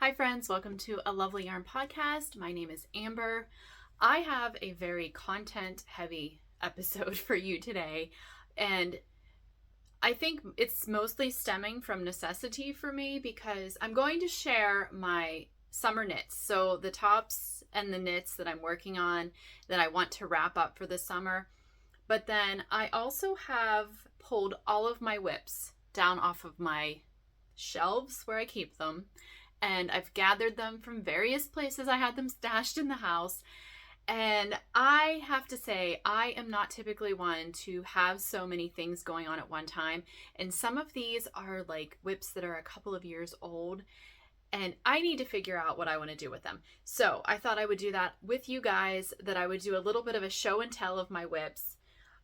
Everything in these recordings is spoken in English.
Hi friends, welcome to A Lovely Yarn Podcast. My name is Amber. I have a very content heavy episode for you today, and I think it's mostly stemming from necessity for me because I'm going to share my summer knits. So the tops and the knits that I'm working on that I want to wrap up for the summer. But then I also have pulled all of my WIPs down off of my shelves where I keep them. And I've gathered them from various places. I had them stashed in the house. And I have to say, I am not typically one to have so many things going on at one time. And some of these are like WIPs that are a couple of years old. And I need to figure out what I want to do with them. So I thought I would do that with you guys, that I would do a little bit of a show and tell of my WIPs.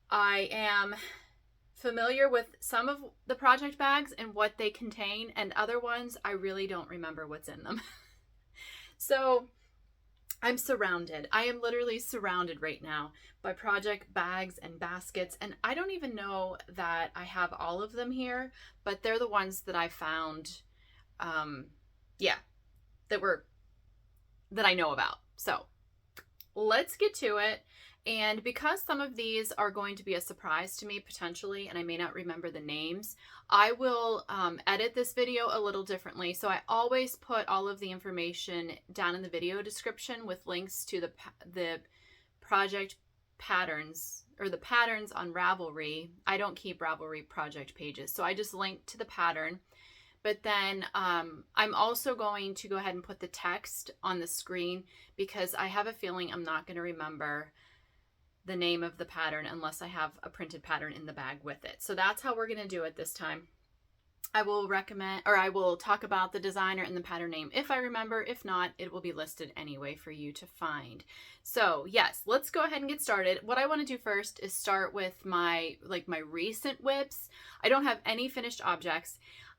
I am familiar with some of the project bags and what they contain, and other ones I really don't remember what's in them. So I'm surrounded. I am literally surrounded right now by project bags and baskets, and I don't even know that I have all of them here, but they're the ones that I found that I know about. So let's get to it. And because some of these are going to be a surprise to me potentially, and I may not remember the names, I will edit this video a little differently. So I always put all of the information down in the video description with links to the project patterns, or the patterns on Ravelry. I don't keep Ravelry project pages, so I just link to the pattern. But then I'm also going to go ahead and put the text on the screen because I have a feeling I'm not going to remember the name of the pattern unless I have a printed pattern in the bag with it. So that's how we're going to do it this time. I will talk about the designer and the pattern name if I remember. If not, it will be listed anyway for you to find. So yes, let's go ahead and get started. What I want to do first is start with my recent WIPs. I don't have any finished objects.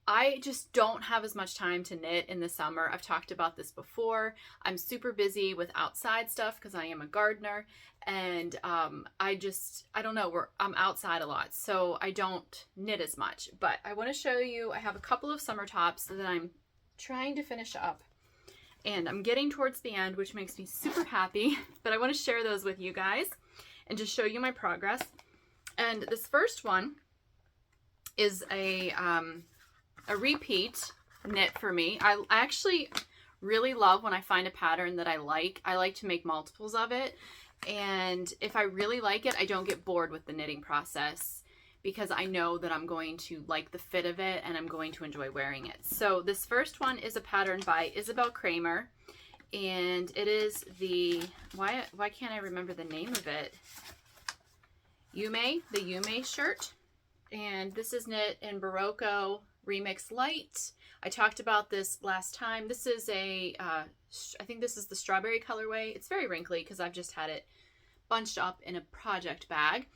I just don't have as much time to knit in the summer. I've talked about this before. I'm super busy with outside stuff because I am a gardener, and I don't know, I'm outside a lot, so I don't knit as much. But I want to show you, I have a couple of summer tops that I'm trying to finish up, and I'm getting towards the end, which makes me super happy. But I want to share those with you guys and just show you my progress. And this first one is a repeat knit for me. I actually really love when I find a pattern that I like. I like to make multiples of it. And if I really like it, I don't get bored with the knitting process because I know that I'm going to like the fit of it and I'm going to enjoy wearing it. So this first one is a pattern by Isabel Kramer, and it is the, why can't I remember the name of it? The Yume shirt. And this is knit in Berocco Remix Light. I talked about this last time. This is I think this is the strawberry colorway. It's very wrinkly because I've just had it bunched up in a project bag.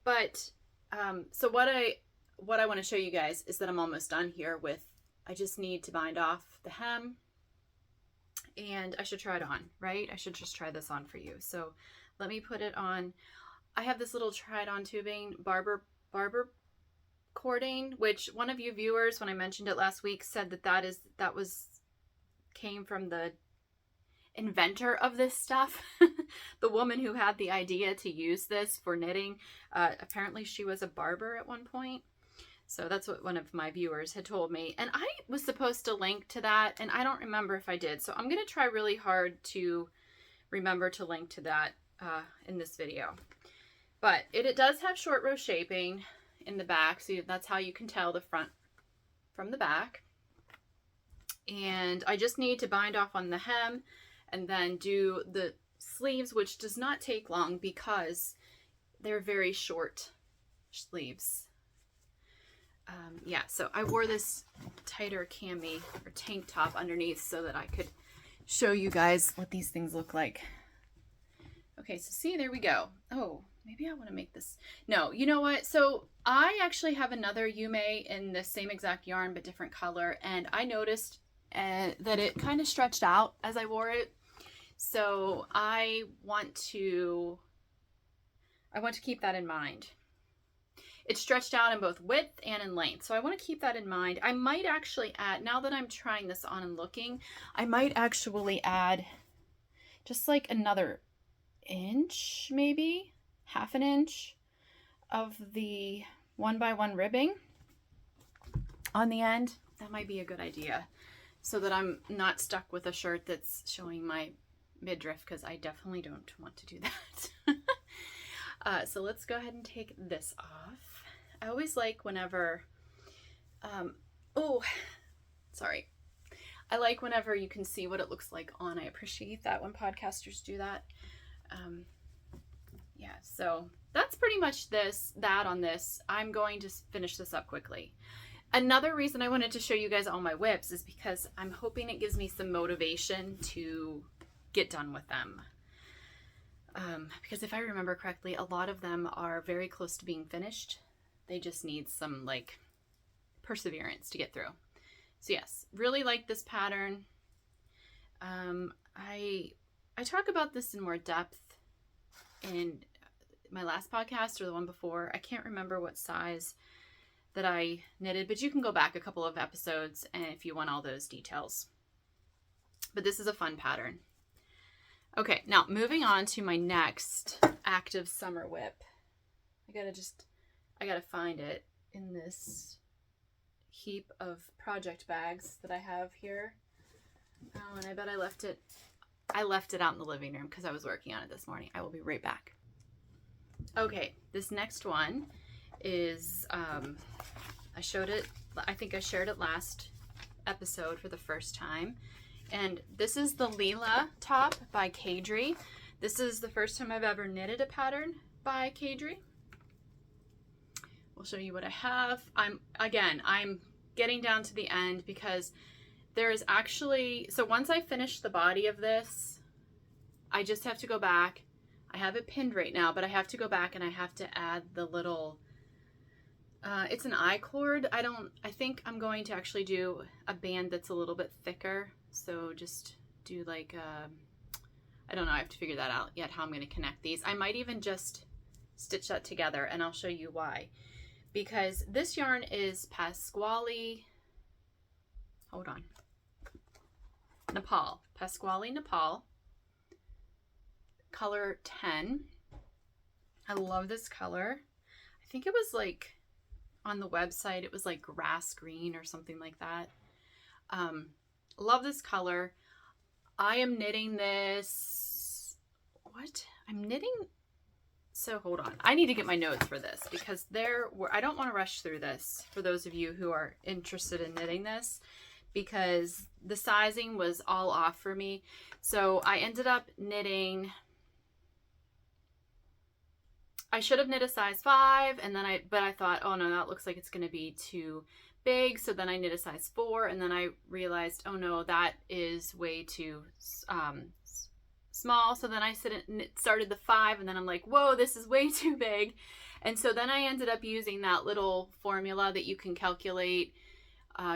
But so what I want to show you guys is that I'm almost done here with, I just need to bind off the hem, and I should try it on, right? I should just try this on for you. So let me put it on. I have this little try it on tubing, Barber cording, which one of you viewers, when I mentioned it last week, said that came from the inventor of this stuff. The woman who had the idea to use this for knitting, apparently she was a barber at one point. So that's what one of my viewers had told me, and I was supposed to link to that, and I don't remember if I did. So I'm going to try really hard to remember to link to that in this video. But it does have short row shaping in the back, so that's how you can tell the front from the back. And I just need to bind off on the hem and then do the sleeves, which does not take long because they're very short sleeves. Yeah, so I wore this tighter cami or tank top underneath so that I could show you guys what these things look like. Okay, so see, there we go. Oh, maybe I want to make this. No, you know what? So I actually have another Yume in the same exact yarn but different color, and I noticed that it kind of stretched out as I wore it. So I want to keep that in mind. it's stretched out in both width and in length. So I want to keep that in mind. I might actually add, now that I'm trying this on and looking, I might actually add just like another inch, maybe half an inch of the 1x1 ribbing on the end. That might be a good idea, so that I'm not stuck with a shirt that's showing my midriff, because I definitely don't want to do that. So let's go ahead and take this off. I always like whenever, oh, sorry. I like whenever you can see what it looks like on. I appreciate that when podcasters do that. Yeah, so that's pretty much that on this. I'm going to finish this up quickly. Another reason I wanted to show you guys all my WIPs is because I'm hoping it gives me some motivation to get done with them. Because if I remember correctly, a lot of them are very close to being finished. They just need some like perseverance to get through. So yes, really like this pattern. I talk about this in more depth in my last podcast or the one before. I can't remember what size that I knitted, but you can go back a couple of episodes and if you want all those details. But this is a fun pattern. Okay, now moving on to my next active summer WIP. I gotta find it in this heap of project bags that I have here. Oh, and I bet I left it out in the living room because I was working on it this morning. I will be right back. Okay, this next one is, I showed it, I think I shared it last episode for the first time. And this is the Leela top by Kadri. This is the first time I've ever knitted a pattern by Kadri. We'll show you what I have. I'm getting down to the end because there is actually, so once I finish the body of this, I just have to go back. I have it pinned right now, but I have to go back and I have to add the little, it's an I-cord. I think I'm going to actually do a band that's a little bit thicker. So just do like, I don't know, I have to figure that out yet, how I'm going to connect these. I might even just stitch that together and I'll show you why. Because this yarn is Pascuali, hold on, Nepal, Pascuali Nepal, color 10. I love this color. I think it was like, on the website, it was like grass green or something like that. Love this color. I am knitting this, so hold on. I need to get my notes for this because I don't want to rush through this for those of you who are interested in knitting this, because the sizing was all off for me. So I ended up knitting, I should have knit a size 5 and then but I thought, oh no, that looks like it's going to be too big. So then I knit a size 4 and then I realized, oh no, that is way too small. So then I started the 5 and then I'm like, whoa, this is way too big. And so then I ended up using that little formula that you can calculate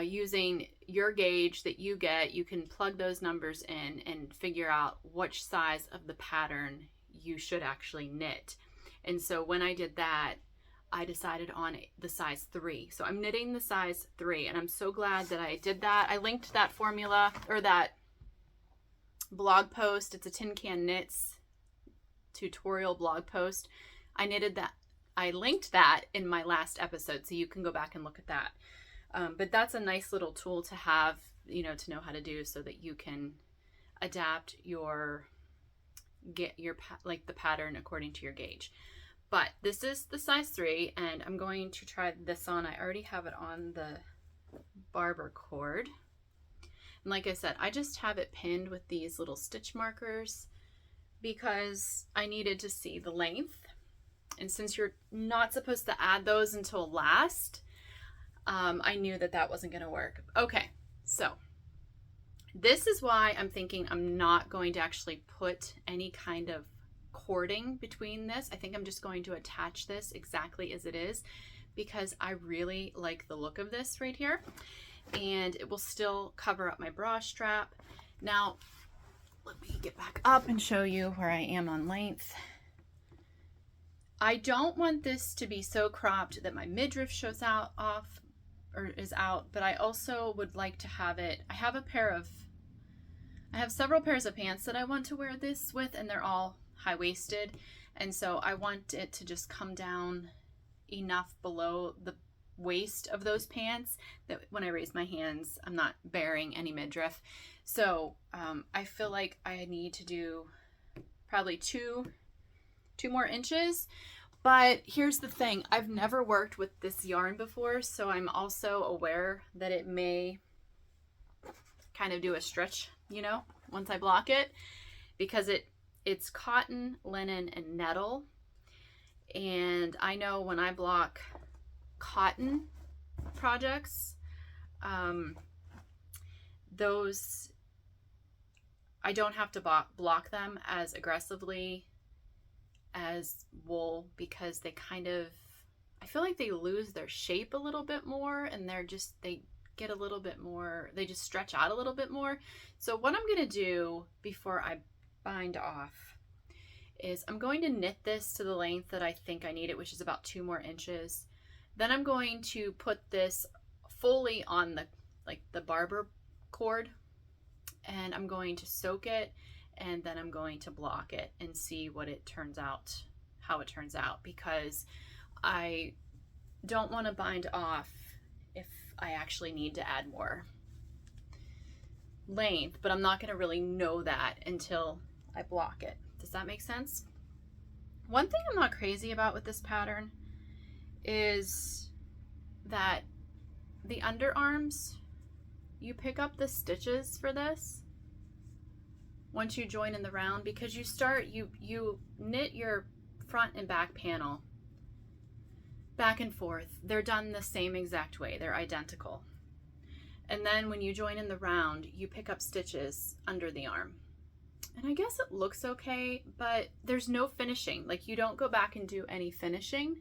using your gauge that you get. You can plug those numbers in and figure out which size of the pattern you should actually knit. And so when I did that, I decided on the size 3. So I'm knitting the size 3 and I'm so glad that I did that. I linked that formula or that blog post. It's a Tin Can Knits tutorial blog post. I linked that in my last episode, so you can go back and look at that. But that's a nice little tool to have, to know how to do so that you can adapt the pattern according to your gauge. But this is the size 3 and I'm going to try this on. I already have it on the barber cord. And like I said, I just have it pinned with these little stitch markers because I needed to see the length. And since you're not supposed to add those until last, I knew that wasn't going to work. Okay, so this is why I'm thinking I'm not going to actually put any kind of cording between this. I think I'm just going to attach this exactly as it is because I really like the look of this right here. And it will still cover up my bra strap. Now, let me get back up and show you where I am on length. I don't want this to be so cropped that my midriff shows out off or is out, but I also would like to have it. I have several pairs of pants that I want to wear this with, and they're all high-waisted, and so I want it to just come down enough below the waist of those pants that when I raise my hands, I'm not bearing any midriff. So I feel like I need to do probably two more inches. But here's the thing, I've never worked with this yarn before, so I'm also aware that it may kind of do a stretch, you know, once I block it, because it's cotton, linen, and nettle. And I know when I block cotton projects, those, I don't have to block them as aggressively as wool, because they kind of, I feel like they lose their shape a little bit more, and they get a little bit more, they just stretch out a little bit more. So what I'm going to do before I bind off is I'm going to knit this to the length that I think I need it, which is about 2 more inches. Then I'm going to put this fully on the barber cord, and I'm going to soak it, and then I'm going to block it and see what it turns out, how it turns out, because I don't want to bind off if I actually need to add more length, but I'm not going to really know that until I block it. Does that make sense? One thing I'm not crazy about with this pattern is that the underarms, you pick up the stitches for this once you join in the round, because you knit your front and back panel back and forth. They're done the same exact way. They're identical. And then when you join in the round, you pick up stitches under the arm. And I guess it looks okay, but there's no finishing. Like, you don't go back and do any finishing,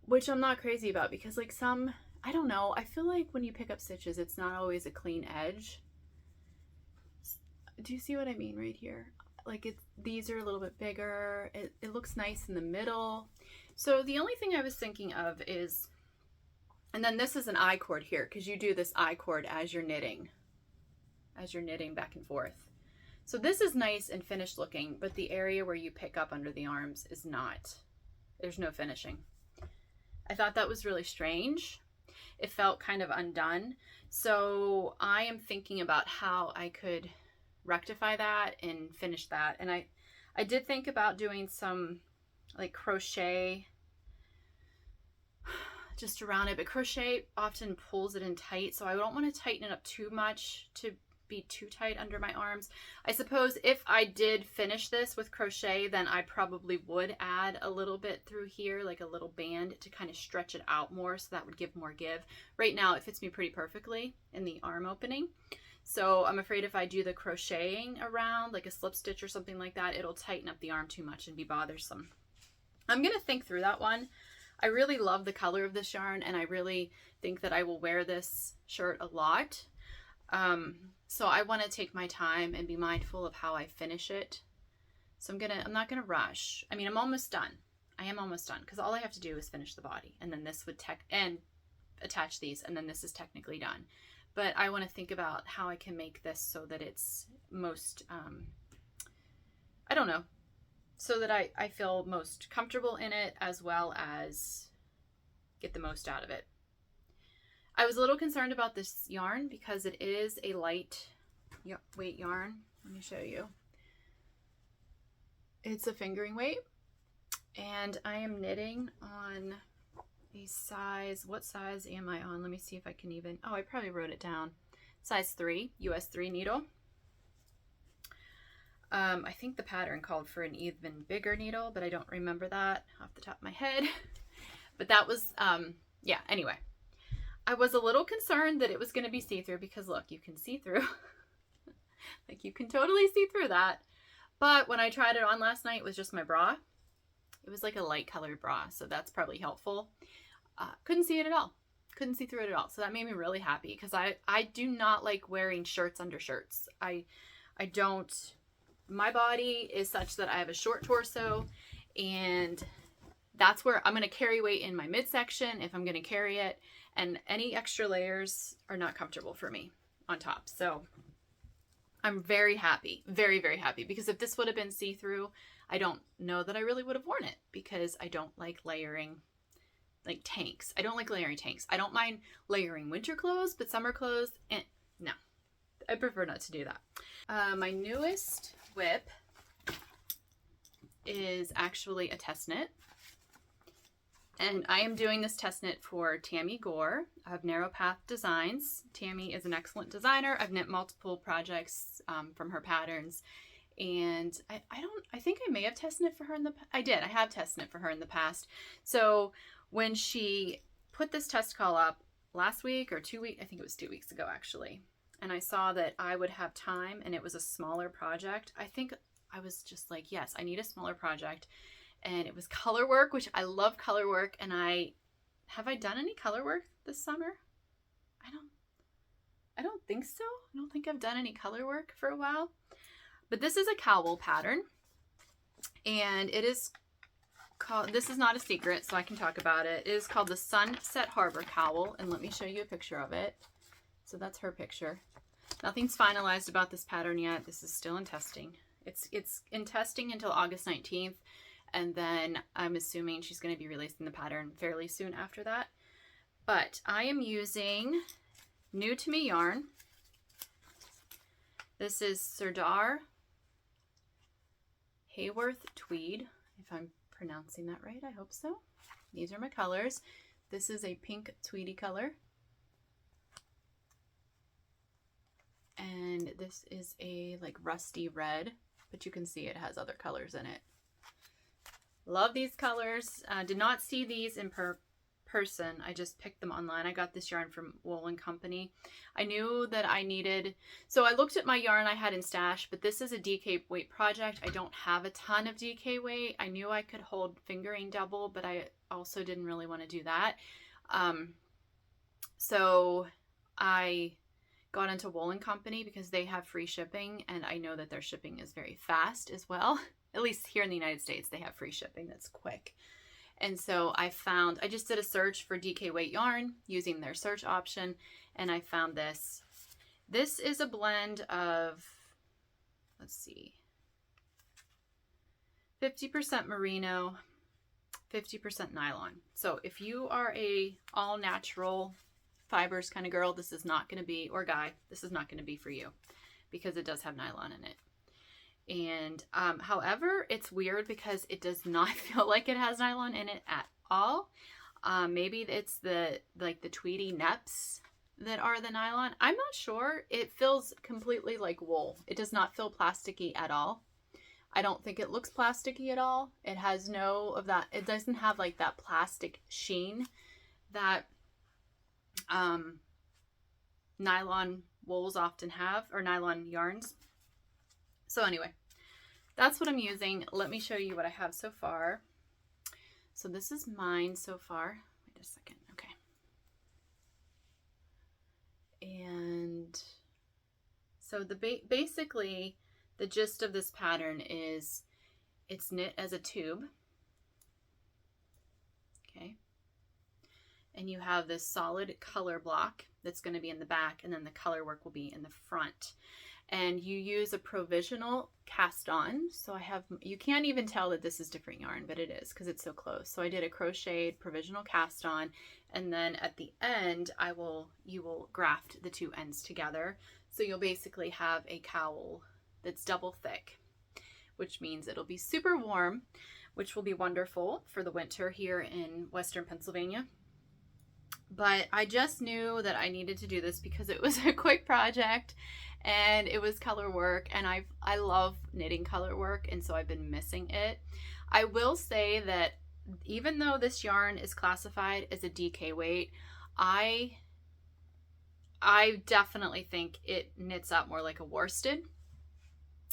which I'm not crazy about, because like I don't know, I feel like when you pick up stitches, it's not always a clean edge. Do you see what I mean right here? Like, these are a little bit bigger. It looks nice in the middle. So the only thing I was thinking of is, and then this is an I cord here, because you do this I cord as you're knitting back and forth. So this is nice and finished looking, but the area where you pick up under the arms is not. There's no finishing. I thought that was really strange. It felt kind of undone. So I am thinking about how I could rectify that and finish that. And I did think about doing some like crochet just around it, but crochet often pulls it in tight, so I don't want to tighten it up too much to be too tight under my arms. I suppose if I did finish this with crochet, then I probably would add a little bit through here, like a little band, to kind of stretch it out more, so that would give more give. Right now it fits me pretty perfectly in the arm opening, so I'm afraid if I do the crocheting around, like a slip stitch or something like that, it'll tighten up the arm too much and be bothersome. I'm gonna think through that one. I really love the color of this yarn, and I really think that I will wear this shirt a lot. So I want to take my time and be mindful of how I finish it. So I'm not gonna rush. I mean, I'm almost done. I am almost done, because all I have to do is finish the body, and then this would and attach these, and then this is technically done. But I want to think about how I can make this so that it's most, I don't know, so that I feel most comfortable in it, as well as get the most out of it. I was a little concerned about this yarn because it is a light weight yarn. Let me show you. It's a fingering weight, and I am knitting on a size, what size am I on? Let me see if I can even, oh, I probably wrote it down. Size 3, US 3 needle. I think the pattern called for an even bigger needle, but I don't remember that off the top of my head. But that was, yeah, anyway. I was a little concerned that it was going to be see-through, because look, you can see through. Like, you can totally see through that. But when I tried it on last night with just my bra, it was like a light colored bra, so that's probably helpful. Couldn't see it at all. Couldn't see through it at all. So that made me really happy, because I do not like wearing shirts under shirts. I don't. My body is such that I have a short torso, And that's where I'm going to carry weight in my midsection if I'm going to carry it, and any extra layers are not comfortable for me on top. So I'm very happy, very, very happy, because if this would have been see-through, I don't know that I really would have worn it, because I don't like layering like tanks. I don't like layering tanks. I don't mind layering winter clothes, but summer clothes, no, I prefer not to do that. My newest WIP is actually a test knit. And I am doing this test knit for Tammy Gore of Narrow Path Designs. Tammy is an excellent designer. I've knit multiple projects from her patterns. And I think I may have test knit for her in the, I have test knit for her in the past. So when she put this test call up last week or 2 weeks, I think it was 2 weeks ago actually, and I saw that I would have time and it was a smaller project, I think I was just like, yes, I need a smaller project. And it was color work, which I love color work. And have I done any color work this summer? I don't think so. I don't think I've done any color work for a while. But this is a cowl pattern, and it is called, this is not a secret, so I can talk about it. It is called the Sunset Harbor Cowl, and let me show you a picture of it. So that's her picture. Nothing's finalized about this pattern yet. This is still in testing. It's in testing until August 19th. And then I'm assuming she's going to be releasing the pattern fairly soon after that. But I am using new to me yarn. This is Sirdar Haworth Tweed, if I'm pronouncing that right. I hope so. These are my colors. This is a pink tweedy color. And this is a like rusty red, but you can see it has other colors in it. Love these colors. Did not see these in person. I just picked them online. I got this yarn from Wool & Company. I knew that I needed, so I looked at my yarn I had in stash, but this is a DK weight project. I don't have a ton of DK weight. I knew I could hold fingering double, but I also didn't really want to do that. So I got into Wool & Company because they have free shipping, and I know that their shipping is very fast as well. At least here in the United States, they have free shipping that's quick. And so I just did a search for DK weight yarn using their search option, and I found this. This is a blend of, let's see, 50% merino, 50% nylon. So if you are a all natural fibers kind of girl, this is not going to be, or guy, this is not going to be for you, because it does have nylon in it. And however, it's weird because it does not feel like it has nylon in it at all. Maybe it's the tweedy neps that are the nylon. I'm not sure. It feels completely like wool. It does not feel plasticky at all. I don't think it looks plasticky at all. It has no of that. It doesn't have like that plastic sheen that nylon wools often have, or nylon yarns. So anyway, that's what I'm using. Let me show you what I have so far. So this is mine so far. Wait a second. Okay. And so basically the gist of this pattern is it's knit as a tube. Okay. And you have this solid color block that's going to be in the back, and then the color work will be in the front. And you use a provisional cast on. So you can't even tell that this is different yarn, but it is because it's so close. So I did a crocheted provisional cast on, and then at the end, you will graft the two ends together. So you'll basically have a cowl that's double thick, which means it'll be super warm, which will be wonderful for the winter here in Western Pennsylvania. But I just knew that I needed to do this because it was a quick project and it was color work, and I love knitting color work, and so I've been missing it. I will say that even though this yarn is classified as a DK weight, I definitely think it knits up more like a worsted.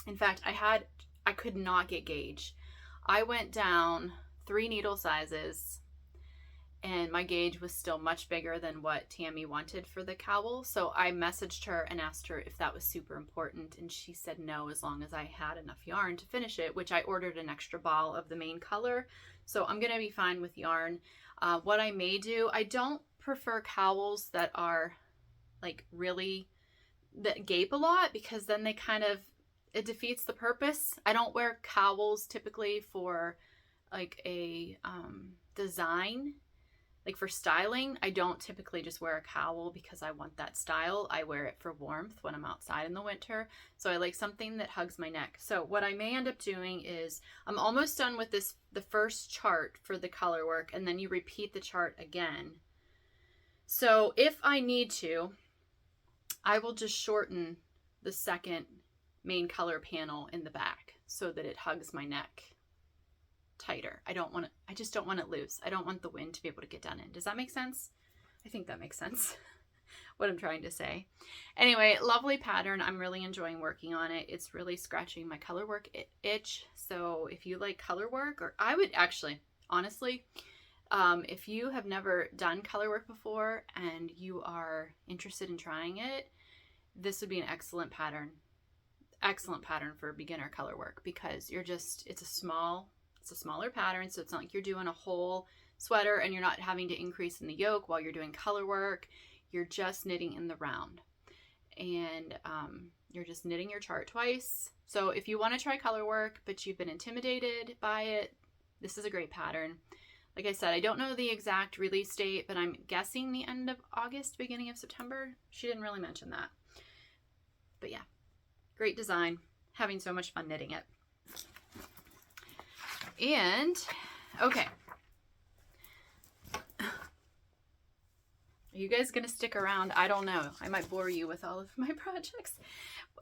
In fact, I could not get gauge. I went down 3 needle sizes and my gauge was still much bigger than what Tammy wanted for the cowl. So I messaged her and asked her if that was super important, and she said no, as long as I had enough yarn to finish it, which I ordered an extra ball of the main color. So I'm gonna be fine with yarn. What I may do, I don't prefer cowls that are like really, that gape a lot, because then they kind of, it defeats the purpose. I don't wear cowls typically for like a design. Like for styling, I don't typically just wear a cowl because I want that style. I wear it for warmth when I'm outside in the winter. So I like something that hugs my neck. So what I may end up doing is, I'm almost done with this, the first chart for the color work, and then you repeat the chart again. So if I need to, I will just shorten the second main color panel in the back so that it hugs my neck tighter. I just don't want it loose. I don't want the wind to be able to get down in. Does that make sense? I think that makes sense. What I'm trying to say. Anyway, lovely pattern. I'm really enjoying working on it. It's really scratching my color work itch. So if you like color work, or I would actually, honestly, if you have never done color work before and you are interested in trying it, this would be an excellent pattern for beginner color work, because you're just, it's a smaller pattern, so it's not like you're doing a whole sweater and you're not having to increase in the yoke while you're doing color work. You're just knitting in the round, and you're just knitting your chart twice. So if you want to try color work but you've been intimidated by it, this is a great pattern. Like I said, I don't know the exact release date, but I'm guessing the end of August, beginning of September. She didn't really mention that, but yeah, great design. Having so much fun knitting it. And okay, are you guys gonna stick around? I don't know, I might bore you with all of my projects.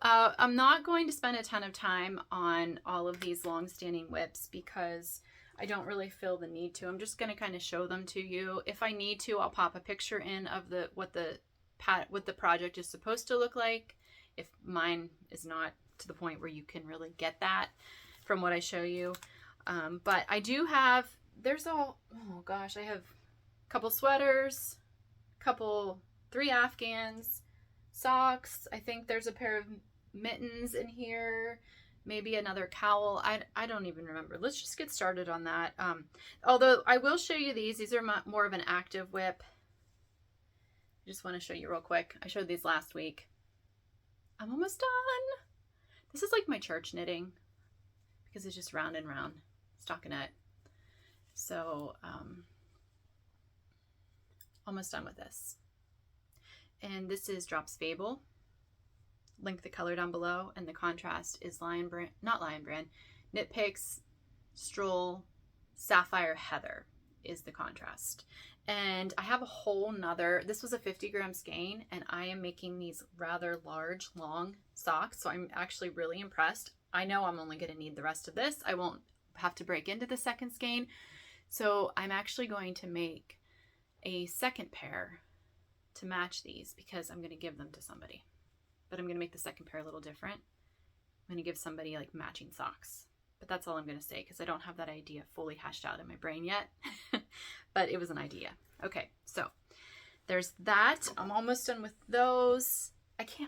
I'm not going to spend a ton of time on all of these long-standing WIPs because I don't really feel the need to. I'm just going to kind of show them to you. If I need to, I'll pop a picture in of what the project is supposed to look like, if mine is not to the point where you can really get that from what I show you. But I do have, oh gosh, I have a couple sweaters, 3 Afghans, socks. I think there's a pair of mittens in here, maybe another cowl. I don't even remember. Let's just get started on that. Although I will show you these are more of an active WIP. I just want to show you real quick. I showed these last week. I'm almost done. This is like my church knitting because it's just round and round stockinette. So almost done with this. And this is Drops Fabel. Link the color down below, and the contrast is Knit Picks, Stroll, Sapphire, Heather is the contrast. And I have a whole nother, this was a 50-gram skein, and I am making these rather large, long socks, so I'm actually really impressed. I know I'm only going to need the rest of this. I won't have to break into the second skein, so I'm actually going to make a second pair to match these because I'm going to give them to somebody. But I'm going to make the second pair a little different. I'm going to give somebody like matching socks. But that's all I'm going to say because I don't have that idea fully hashed out in my brain yet. But it was an idea. Okay, so there's that. I'm almost done with those.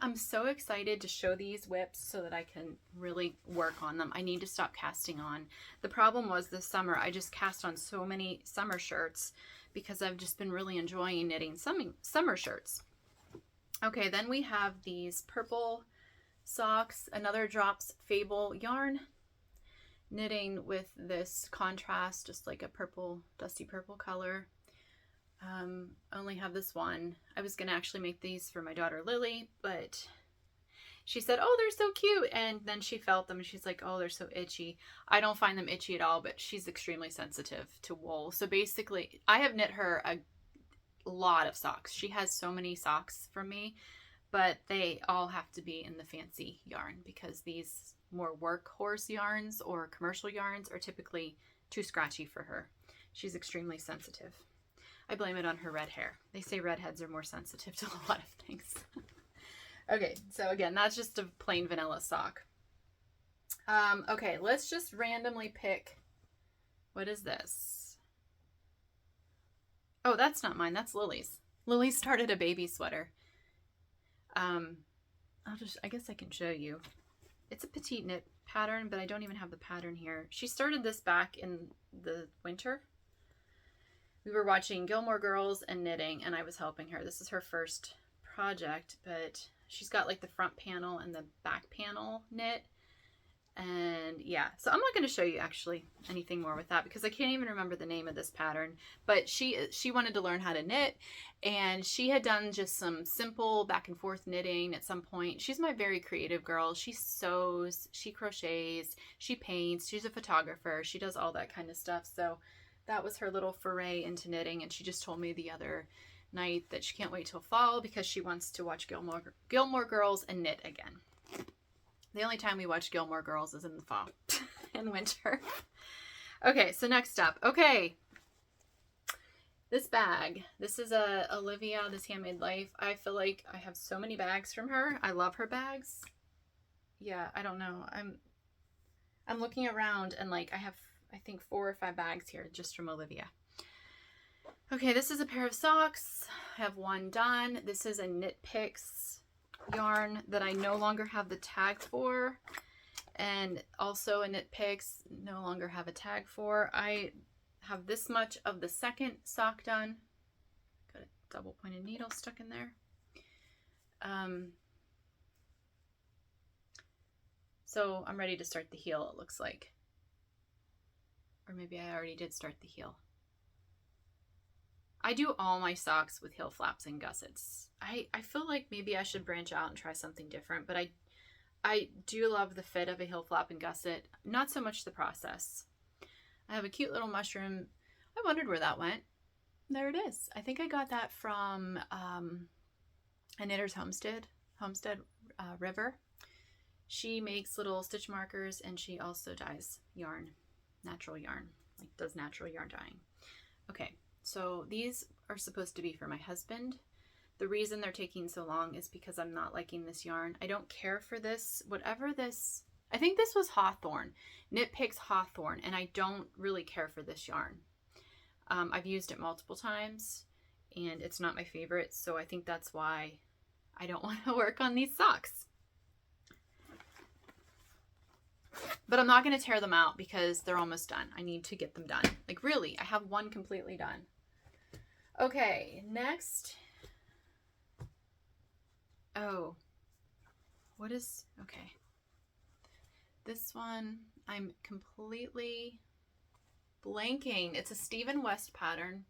I'm so excited to show these WIPs so that I can really work on them. I need to stop casting on. The problem was this summer, I just cast on so many summer shirts because I've just been really enjoying knitting summer shirts. Okay, then we have these purple socks, another Drops Fabel yarn, knitting with this contrast, just like a purple, dusty purple color. I only have this one. I was going to actually make these for my daughter Lily, but she said, oh, they're so cute. And then she felt them and she's like, oh, they're so itchy. I don't find them itchy at all, but she's extremely sensitive to wool. So basically, I have knit her a lot of socks. She has so many socks from me, but they all have to be in the fancy yarn because these more workhorse yarns or commercial yarns are typically too scratchy for her. She's extremely sensitive. I blame it on her red hair. They say redheads are more sensitive to a lot of things. Okay, so again, that's just a plain vanilla sock. Okay, let's just randomly pick, what is this? Oh, that's not mine. That's Lily's. Lily started a baby sweater. I guess I can show you. It's a petite knit pattern, but I don't even have the pattern here. She started this back in the winter. We were watching Gilmore Girls and knitting, and I was helping her. This is her first project, but she's got like the front panel and the back panel knit. And yeah, so I'm not going to show you actually anything more with that because I can't even remember the name of this pattern. But she wanted to learn how to knit, and she had done just some simple back and forth knitting at some point. She's my very creative girl. She sews, she crochets, she paints, she's a photographer, she does all that kind of stuff. So that was her little foray into knitting, and she just told me the other night that she can't wait till fall because she wants to watch Gilmore Girls and knit again. The only time we watch Gilmore Girls is in the fall and winter. Okay, so next up. Okay, this bag. This is a Olivia, This Handmade Life. I feel like I have so many bags from her. I love her bags. Yeah, I don't know. I'm looking around and like I have, I think 4 or 5 bags here just from Olivia. Okay, this is a pair of socks. I have one done. This is a Knit Picks yarn that I no longer have the tag for, and also a Knit Picks no longer have a tag for. I have this much of the second sock done. Got a double pointed needle stuck in there. So I'm ready to start the heel, it looks like. Or maybe I already did start the heel. I do all my socks with heel flaps and gussets. I feel like maybe I should branch out and try something different, but I do love the fit of a heel flap and gusset, not so much the process. I have a cute little mushroom. I wondered where that went. There it is. I think I got that from a Knitter's Homestead River. She makes little stitch markers, and she also dyes yarn, natural yarn, like does natural yarn dyeing. Okay. So these are supposed to be for my husband. The reason they're taking so long is because I'm not liking this yarn. I don't care for this, whatever this, I think this was Hawthorne, Knit Picks Hawthorne, and I don't really care for this yarn. I've used it multiple times and it's not my favorite, so I think that's why I don't want to work on these socks. But I'm not going to tear them out because they're almost done. I need to get them done. Like really, I have one completely done. Okay, next. Oh, what is, okay. This one, I'm completely blanking. It's a Stephen West pattern.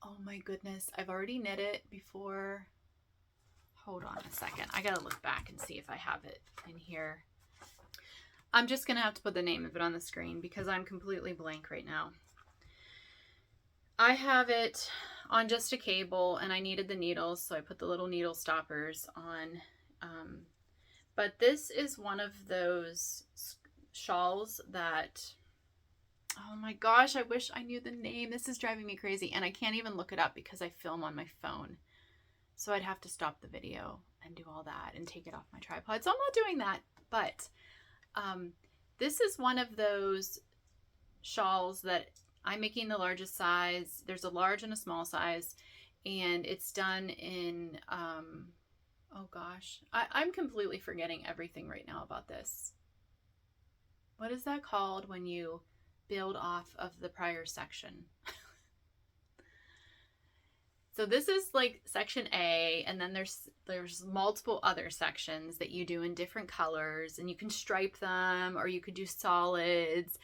Oh my goodness, I've already knit it before. Hold on a second. I gotta look back and see if I have it in here. I'm just gonna have to put the name of it on the screen because I'm completely blank right now. I have it on just a cable and I needed the needles, so I put the little needle stoppers on. But this is one of those shawls that, oh my gosh, I wish I knew the name. This is driving me crazy, and I can't even look it up because I film on my phone. So I'd have to stop the video and do all that and take it off my tripod. So I'm not doing that, but this is one of those shawls that I'm making the largest size. There's a large and a small size, and it's done in, oh gosh, I'm completely forgetting everything right now about this. What is that called when you build off of the prior section? So this is like section A, and then there's multiple other sections that you do in different colors, and you can stripe them or you could do solids.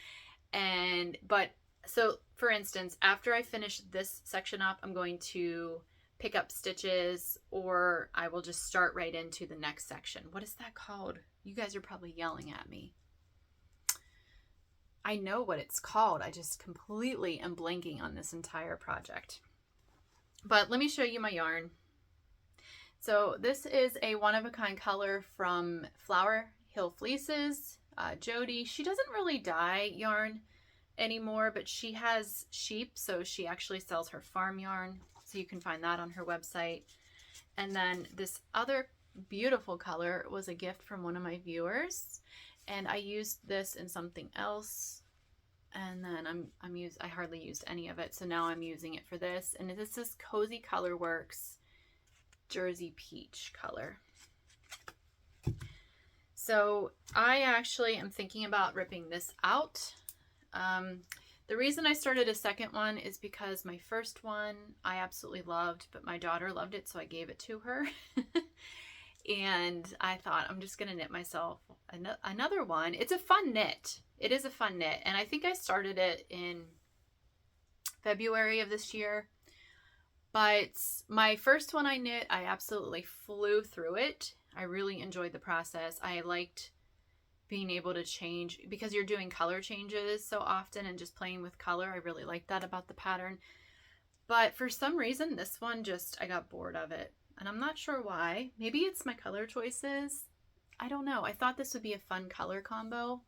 But so for instance, after I finish this section up, I'm going to pick up stitches, or I will just start right into the next section. What is that called? You guys are probably yelling at me. I know what it's called. I just completely am blanking on this entire project. But let me show you my yarn. So this is a one-of-a-kind color from Flower Hill Fleeces. Jody, she doesn't really dye yarn anymore, but she has sheep, so she actually sells her farm yarn. So you can find that on her website. And then this other beautiful color was a gift from one of my viewers, and I used this in something else. And then I hardly used any of it, so now I'm using it for this. And this is Cozy Colorworks Jersey Peach color. So I actually am thinking about ripping this out. The reason I started a second one is because my first one I absolutely loved, but my daughter loved it, so I gave it to her. And I thought, I'm just going to knit myself another one. It's a fun knit. It is a fun knit. And I think I started it in February of this year. But my first one I knit, I absolutely flew through it. I really enjoyed the process. I liked being able to change, because you're doing color changes so often and just playing with color. I really like that about the pattern. But for some reason, this one I got bored of it. And I'm not sure why. Maybe it's my color choices. I don't know. I thought this would be a fun color combo.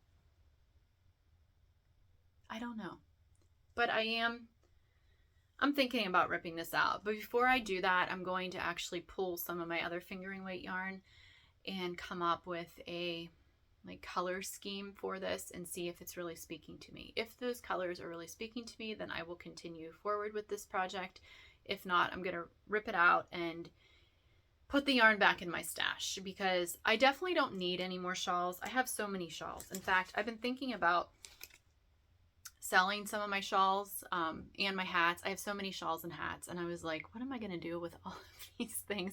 I don't know. But I'm thinking about ripping this out. But before I do that, I'm going to actually pull some of my other fingering weight yarn and come up with a color scheme for this and see if it's really speaking to me. If those colors are really speaking to me, then I will continue forward with this project. If not, I'm going to rip it out and put the yarn back in my stash, because I definitely don't need any more shawls. I have so many shawls. In fact, I've been thinking about selling some of my shawls and my hats. I have so many shawls and hats, and I was like, what am I going to do with all of these things?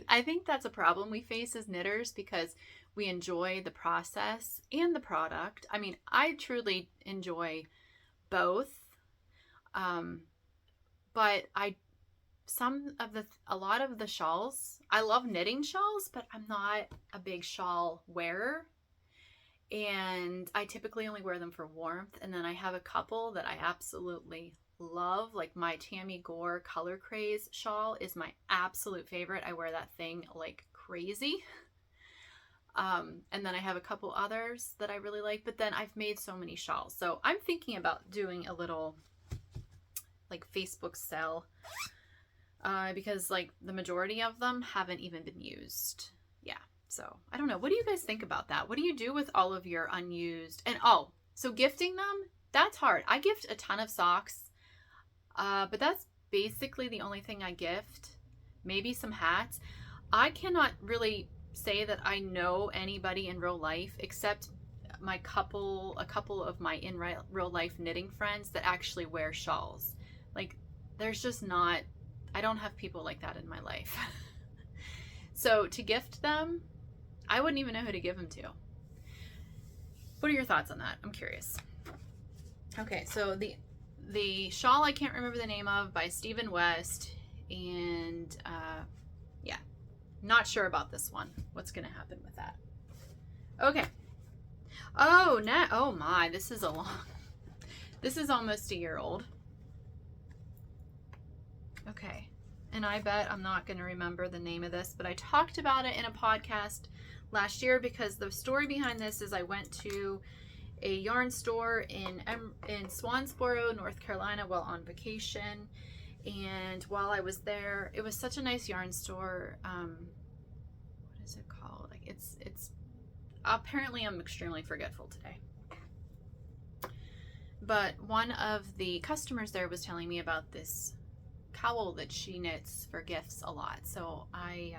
I think that's a problem we face as knitters, because we enjoy the process and the product. I mean, I truly enjoy both, but a lot of the shawls, I love knitting shawls, but I'm not a big shawl wearer. And I typically only wear them for warmth. And then I have a couple that I absolutely love. Like my Tammy Gore Color Craze shawl is my absolute favorite. I wear that thing like crazy. And then I have a couple others that I really like. But then I've made so many shawls. So I'm thinking about doing a little Facebook sell. Because the majority of them haven't even been used. Yeah. So I don't know. What do you guys think about that? What do you do with all of your unused? And so gifting them, that's hard. I gift a ton of socks, but that's basically the only thing I gift. Maybe some hats. I cannot really say that I know anybody in real life except a couple of my in real life knitting friends that actually wear shawls. There's just not, I don't have people like that in my life. So to gift them, I wouldn't even know who to give them to. What are your thoughts on that? I'm curious. Okay, so the shawl I can't remember the name of, by Stephen West, and yeah, not sure about this one. What's gonna happen with that? Okay. Oh my, this is this is almost a year old. Okay. And I bet I'm not going to remember the name of this, but I talked about it in a podcast last year, because the story behind this is I went to a yarn store in Swansboro, North Carolina, while on vacation. And while I was there, it was such a nice yarn store. What is it called? It's apparently I'm extremely forgetful today. But one of the customers there was telling me about this cowl that she knits for gifts a lot. So I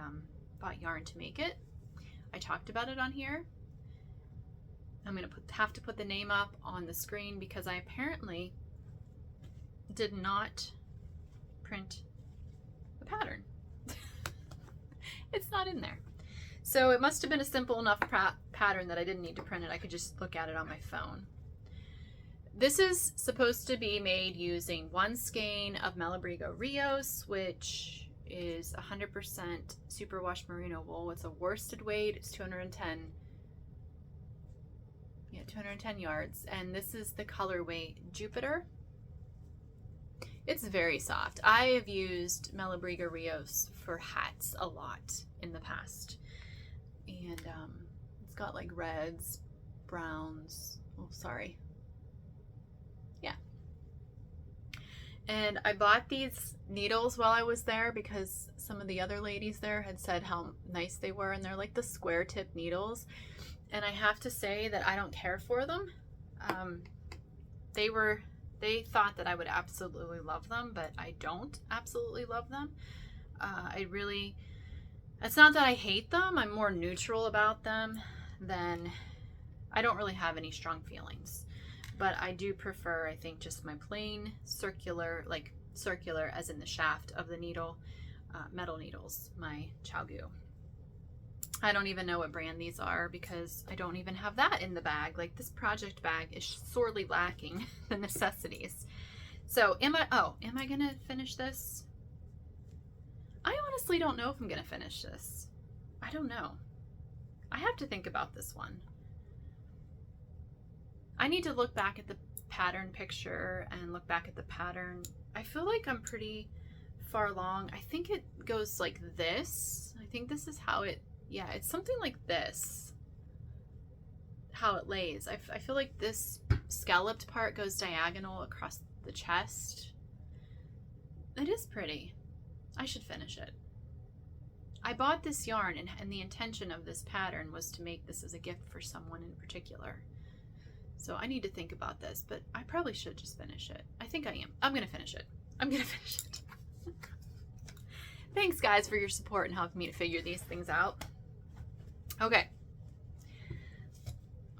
bought yarn to make it. I talked about it on here. I'm going to have to put the name up on the screen, because I apparently did not print the pattern. It's not in there. So it must have been a simple enough pattern that I didn't need to print it. I could just look at it on my phone. This is supposed to be made using 1 skein of Malabrigo Rios, which is 100% superwash merino wool. It's a worsted weight. It's 210 yards. And this is the colorway Jupiter. It's very soft. I have used Malabrigo Rios for hats a lot in the past. And it's got reds, browns. Oh, sorry. Yeah. And I bought these needles while I was there, because some of the other ladies there had said how nice they were, and they're like the square tip needles. And I have to say that I don't care for them. they thought that I would absolutely love them, but I don't absolutely love them. It's not that I hate them. I'm more neutral about them than, I don't really have any strong feelings. But I do prefer, I think, just my plain circular, like circular as in the shaft of the needle, metal needles, my Chowgu. I don't even know what brand these are because I don't even have that in the bag. Like, this project bag is sorely lacking the necessities. So am I gonna finish this? I honestly don't know if I'm gonna finish this. I don't know. I have to think about this one. I need to look back at the pattern picture and look back at the pattern. I feel like I'm pretty far along. I think it goes like this. I think this is how it, yeah, it's something like this, how it lays. I feel like this scalloped part goes diagonal across the chest. It is pretty. I should finish it. I bought this yarn and the intention of this pattern was to make this as a gift for someone in particular. So I need to think about this, but I probably should just finish it. I think I am. I'm going to finish it. I'm going to finish it. Thanks, guys, for your support and helping me to figure these things out. Okay.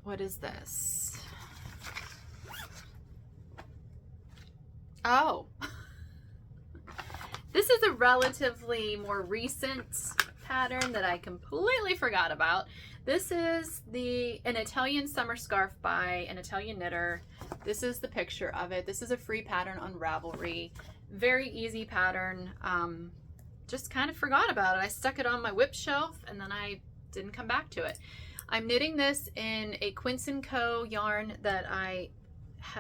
What is this? Oh. This is a relatively more recent pattern that I completely forgot about. This is an Italian summer scarf by an Italian knitter. This is the picture of it. This is a free pattern on Ravelry. Very easy pattern. Just kind of forgot about it. I stuck it on my WIP shelf and then I didn't come back to it. I'm knitting this in a Quince & Co yarn that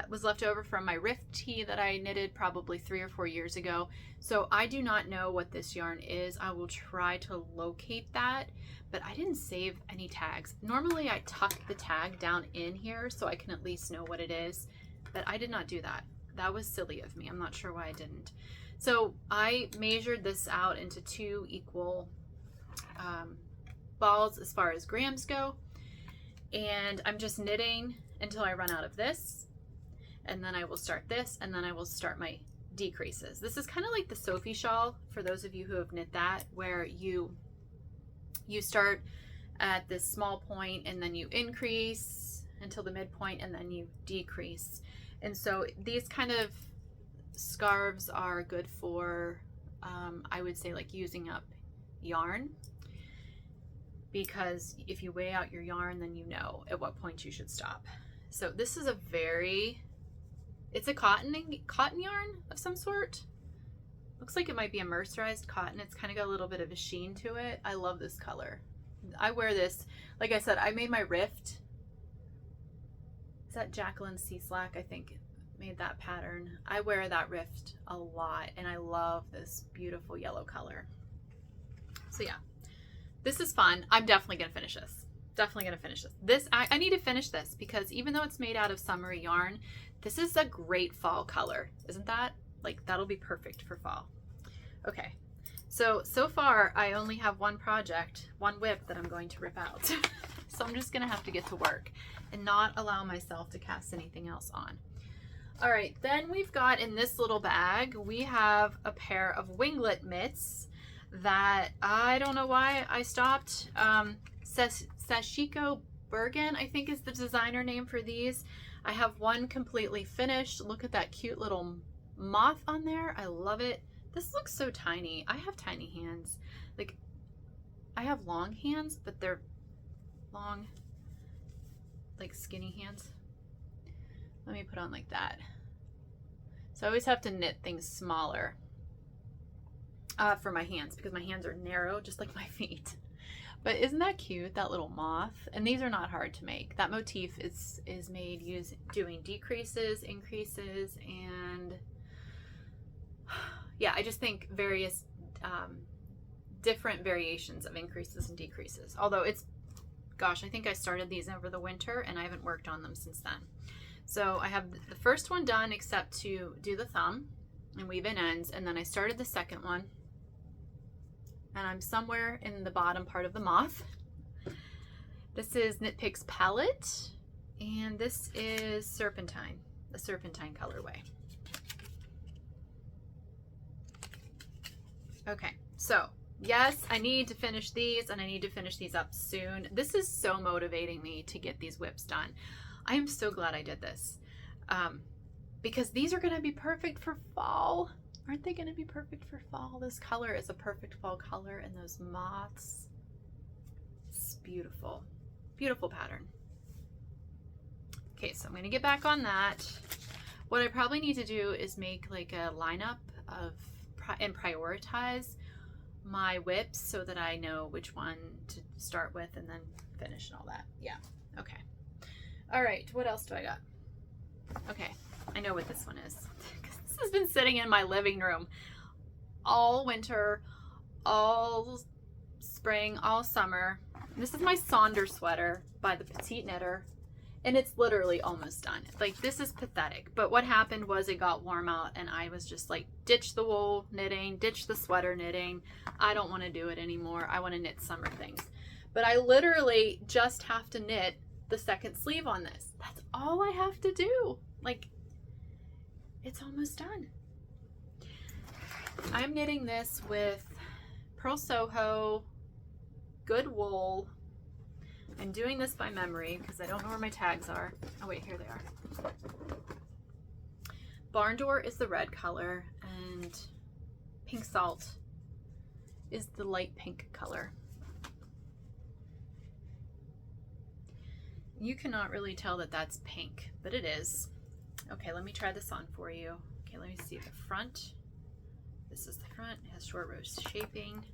was left over from my Rift tee that I knitted probably 3 or 4 years ago. So I do not know what this yarn is. I will try to locate that, but I didn't save any tags. Normally I tuck the tag down in here so I can at least know what it is, but I did not do that. That was silly of me. I'm not sure why I didn't. So I measured this out into 2 equal balls as far as grams go, and I'm just knitting until I run out of this, and then I will start this, and then I will start my decreases. This is kind of like the Sophie shawl, for those of you who have knit that, where you start at this small point and then you increase until the midpoint and then you decrease. And so these kind of scarves are good for, I would say, like using up yarn, because if you weigh out your yarn, then you know at what point you should stop. So this is it's a cotton yarn of some sort. Looks like it might be a mercerized cotton. It's kind of got a little bit of a sheen to it. I love this color. I wear this, like I said, I made my Rift. Is that Jacqueline C. Slack, I think, made that pattern. I wear that Rift a lot, and I love this beautiful yellow color. So yeah, this is fun. I'm definitely gonna finish this. Definitely gonna finish this. I need to finish this because even though it's made out of summery yarn, this is a great fall color, isn't that? Like, that'll be perfect for fall. Okay, so far I only have one project, one WIP that I'm going to rip out. So I'm just gonna have to get to work and not allow myself to cast anything else on. All right, then we've got in this little bag, we have a pair of winglet mitts that I don't know why I stopped. Sashiko Bergen, I think, is the designer name for these. I have one completely finished. Look at that cute little moth on there. I love it. This looks so tiny. I have tiny hands. Like, I have long hands, but they're long, like skinny hands. Let me put on like that. So I always have to knit things smaller for my hands because my hands are narrow, just like my feet. But isn't that cute, that little moth? And these are not hard to make. That motif is made doing decreases, increases, and yeah, I just think various different variations of increases and decreases. Although gosh, I think I started these over the winter and I haven't worked on them since then. So I have the first one done except to do the thumb and weave in ends, and then I started the second one. And I'm somewhere in the bottom part of the moth. This is Knit Picks Palette, and this is Serpentine. the Serpentine colorway. Okay, so yes, I need to finish these, and I need to finish these up soon. This is so motivating me to get these WIPs done. I am so glad I did this, because these are going to be perfect for fall. Aren't they going to be perfect for fall? This color is a perfect fall color, and those moths, it's beautiful. Beautiful pattern. Okay, so I'm going to get back on that. What I probably need to do is make like a lineup of and prioritize my WIPs so that I know which one to start with and then finish and all that. Yeah, okay. All right, what else do I got? Okay, I know what this one is. This has been sitting in my living room all winter, all spring, all summer. This is my Saund Sweater by the Petite knitter, and it's literally almost done. Like, this is pathetic, but what happened was it got warm out and I was just like, ditch the wool knitting, ditch the sweater knitting. I don't want to do it anymore. I want to knit summer things. But I literally just have to knit the second sleeve on this. That's all I have to do. Like, it's almost done. I'm knitting this with Purl Soho, good wool. I'm doing this by memory because I don't know where my tags are. Oh wait, here they are. Barn Door is the red color, and Pink Salt is the light pink color. You cannot really tell that that's pink, but it is. Okay, let me try this on for you. Okay, let me see the front. This is the front. It has short row shaping.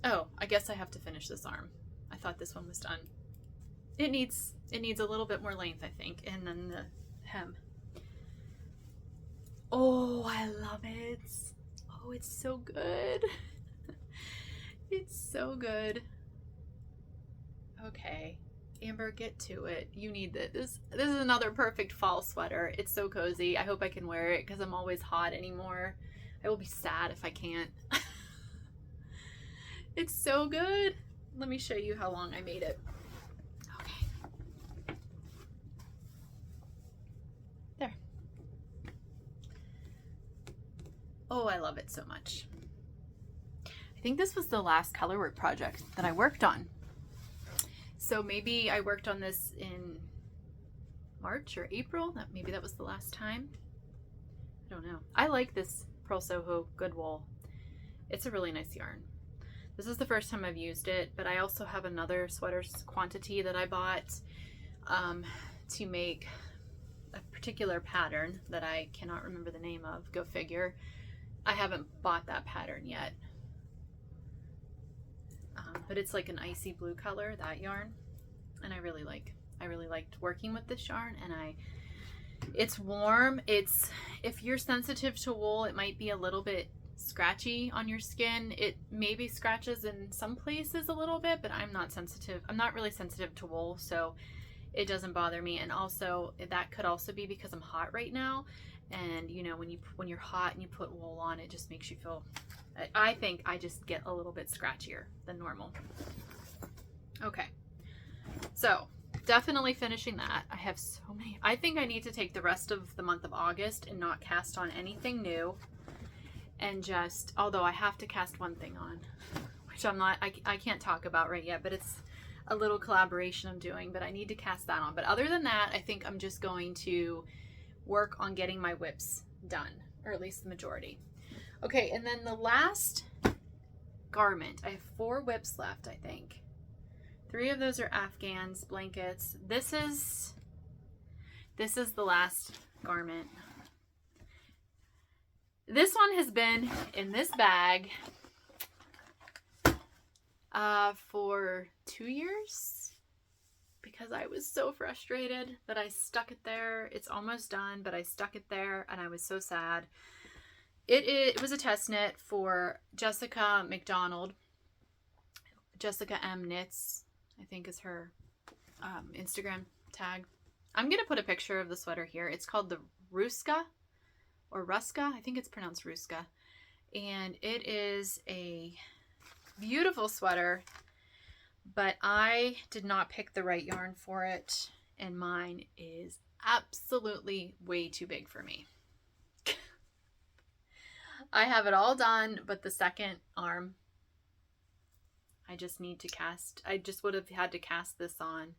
Oh, I guess I have to finish this arm. I thought this one was done. It needs a little bit more length, I think, and then the hem. Oh, I love it. Oh, it's so good. It's so good. Okay, Amber, get to it. You need this. This is another perfect fall sweater. It's so cozy. I hope I can wear it because I'm always hot anymore. I will be sad if I can't. It's so good. Let me show you how long I made it. Okay. There. Oh, I love it so much. I think this was the last colorwork project that I worked on. So maybe I worked on this in March or April. Maybe that was the last time. I don't know. I like this Purl Soho good wool. It's a really nice yarn. This is the first time I've used it, but I also have another sweater quantity that I bought to make a particular pattern that I cannot remember the name of. Go figure. I haven't bought that pattern yet. But it's like an icy blue color, that yarn, and I really liked working with this yarn. And it's warm. If you're sensitive to wool, it might be a little bit scratchy on your skin. It maybe scratches in some places a little bit, but I'm not sensitive. I'm not really sensitive to wool, so it doesn't bother me. And also, that could also be because I'm hot right now, and you know, when you're hot and you put wool on, it just makes you feel, I think I just get a little bit scratchier than normal. Okay, so definitely finishing that. I have so many. I think I need to take the rest of the month of August and not cast on anything new. And just, although I have to cast one thing on, which I can't talk about right yet, but it's a little collaboration I'm doing, but I need to cast that on. But other than that, I think I'm just going to work on getting my WIPs done, or at least the majority. Okay, and then the last garment, I have 4 WIPs left, I think. 3 of those are Afghans, blankets. This is the last garment. This one has been in this bag for 2 years because I was so frustrated that I stuck it there. It's almost done, but I stuck it there and I was so sad. It was a test knit for Jessica McDonald. Jessica M Knits, I think, is her Instagram tag. I'm going to put a picture of the sweater here. It's called the Ruska. Or Ruska, I think it's pronounced Ruska, and it is a beautiful sweater, but I did not pick the right yarn for it, and mine is absolutely way too big for me. I have it all done, but the second arm, I just need to cast. I just would have had to cast this on.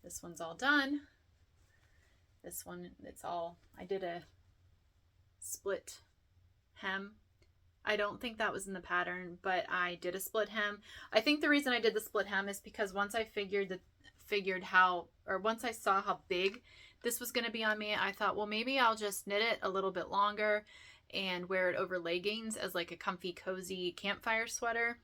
This one's all done. This one, it's all, I did a split hem. I don't think that was in the pattern, but I did a split hem. I think the reason I did the split hem is because once I once I saw how big this was going to be on me, I thought, well, maybe I'll just knit it a little bit longer and wear it over leggings as like a comfy, cozy campfire sweater.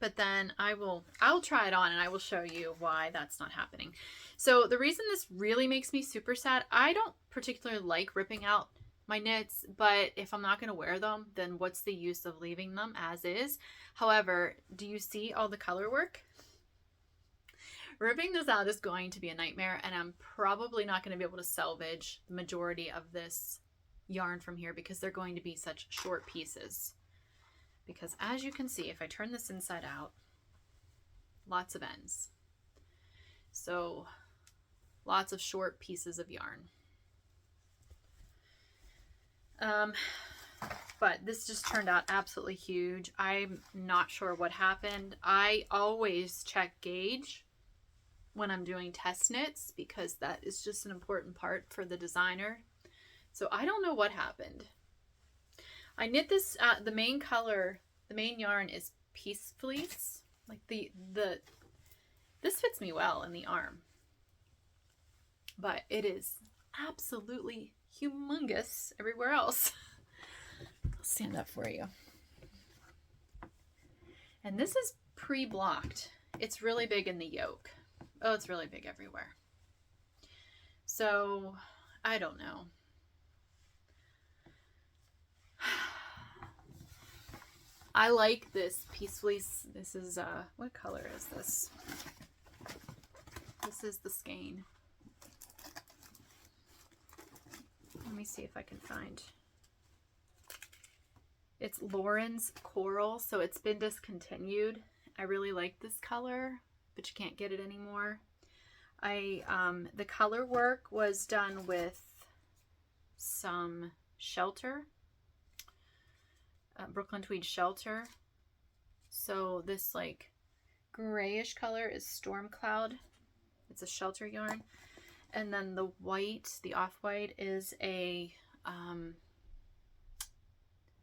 But then I'll try it on and I will show you why that's not happening. So the reason this really makes me super sad, I don't particularly like ripping out my knits, but if I'm not going to wear them, then what's the use of leaving them as is? However, do you see all the color work? Ripping this out is going to be a nightmare, and I'm probably not going to be able to salvage the majority of this yarn from here because they're going to be such short pieces. Because as you can see, if I turn this inside out, lots of ends. So lots of short pieces of yarn. But this just turned out absolutely huge. I'm not sure what happened. I always check gauge when I'm doing test knits because that is just an important part for the designer. So I don't know what happened. I knit this, the main color, the main yarn is Peace Fleece. Like this fits me well in the arm. But it is absolutely humongous everywhere else. I'll stand up for you. And this is pre-blocked. It's really big in the yoke. Oh, it's really big everywhere. So, I don't know. I like this Peace Fleece. This is, what color is this? This is the skein. Let me see if I can find. It's Lauren's Coral, so it's been discontinued. I really like this color, but you can't get it anymore. The color work was done with some Shelter, Brooklyn Tweed Shelter. So this like grayish color is Storm Cloud. It's a Shelter yarn. And then the white, the off-white, is a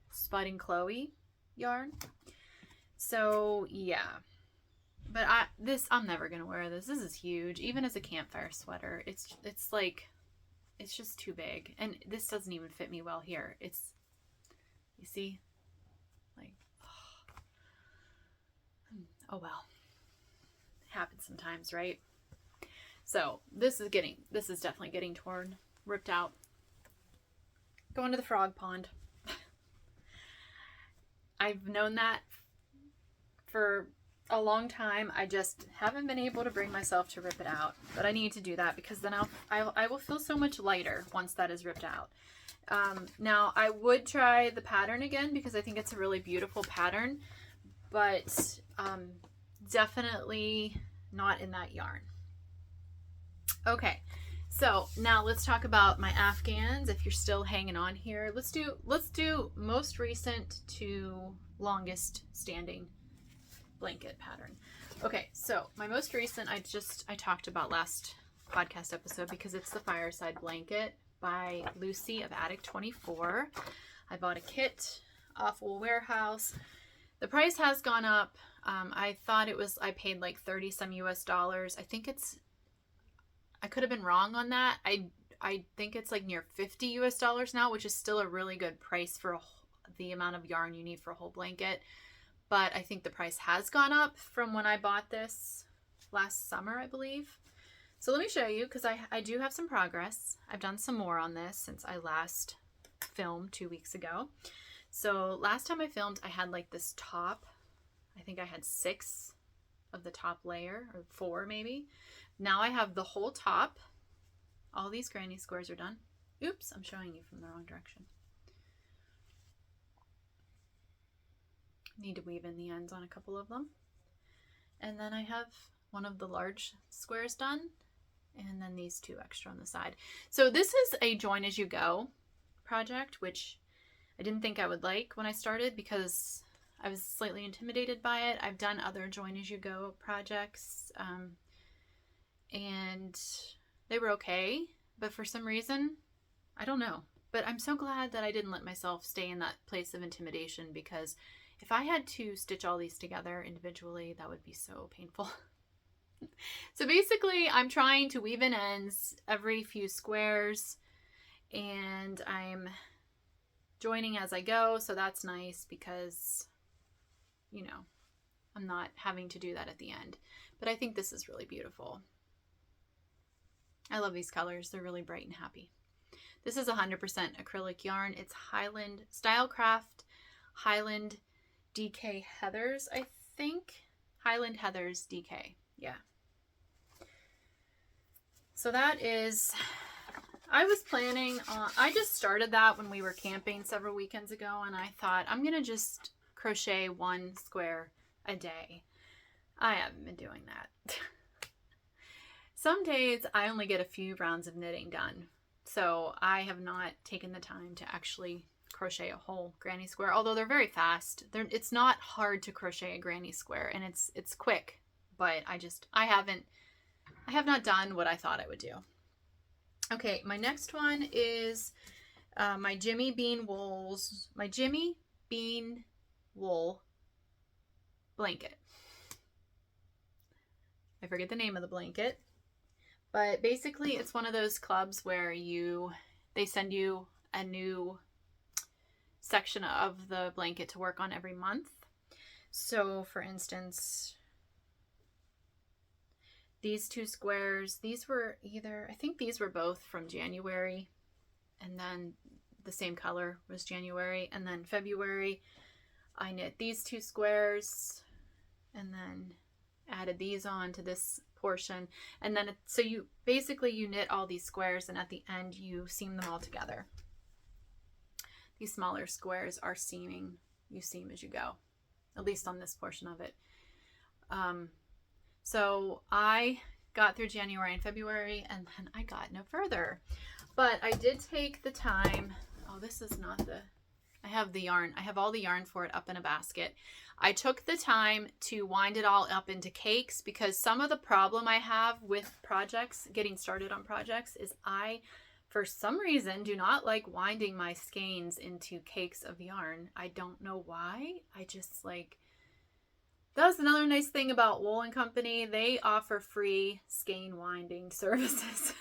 Spotting Chloe yarn. So yeah, but I'm never gonna wear this. This is huge, even as a campfire sweater. It's like, it's just too big, and this doesn't even fit me well here. It's, you see, like, oh well, it happens sometimes, right? So this is definitely getting torn, ripped out. Going to the frog pond. I've known that for a long time. I just haven't been able to bring myself to rip it out, but I need to do that because then I will feel so much lighter once that is ripped out. Now I would try the pattern again because I think it's a really beautiful pattern, but definitely not in that yarn. Okay, so now let's talk about my Afghans. If you're still hanging on here, let's do most recent to longest standing blanket pattern. Okay, so my most recent I talked about last podcast episode because it's the Fireside Blanket by Lucy of Attic 24. I bought a kit off Wool Warehouse. The price has gone up. I thought I paid like 30 some US dollars. I could have been wrong on that. I think it's like near 50 US dollars now, which is still a really good price for the amount of yarn you need for a whole blanket. But I think the price has gone up from when I bought this last summer, I believe. So let me show you, because I do have some progress. I've done some more on this since I last filmed 2 weeks ago. So last time I filmed, I had like this top. I think I had 6 of the top layer, or 4 maybe. Now I have the whole top. All these granny squares are done. Oops, I'm showing you from the wrong direction. Need to weave in the ends on a couple of them. And then I have one of the large squares done, and then these 2 extra on the side. So this is a join as you go project, which I didn't think I would like when I started because I was slightly intimidated by it. I've done other join as you go projects, and they were okay, but for some reason, I don't know. But I'm so glad that I didn't let myself stay in that place of intimidation, because if I had to stitch all these together individually, that would be so painful. So basically, I'm trying to weave in ends every few squares, and I'm joining as I go, so that's nice because, you know, I'm not having to do that at the end. But I think this is really beautiful. I love these colors. They're really bright and happy. This is 100% acrylic yarn. It's Highland Stylecraft Highland DK Heathers, I think. Highland Heathers DK. Yeah. So that is, I was planning on, I just started that when we were camping several weekends ago, and I thought I'm going to just crochet 1 square a day. I haven't been doing that. Some days I only get a few rounds of knitting done. So I have not taken the time to actually crochet a whole granny square, although they're very fast. It's not hard to crochet a granny square, and it's quick, but I have not done what I thought I would do. Okay, my next one is my Jimmy Bean wool blanket. I forget the name of the blanket, but basically it's one of those clubs where they send you a new section of the blanket to work on every month. So for instance, these 2 squares, these were I think these were both from January, and then the same color was January, and then February I knit these 2 squares and then added these on to this portion, and then so you knit all these squares, and at the end you seam them all together. These smaller squares are seaming. You seam as you go, at least on this portion of it. So I got through January and February, and then I got no further. But I did take the time. Oh, this is not the... I have the yarn. I have all the yarn for it up in a basket. I took the time to wind it all up into cakes, because some of the problem I have with projects, getting started on projects, is I, for some reason, do not like winding my skeins into cakes of yarn. I don't know why. I just like... That's another nice thing about Wool & Company. They offer free skein winding services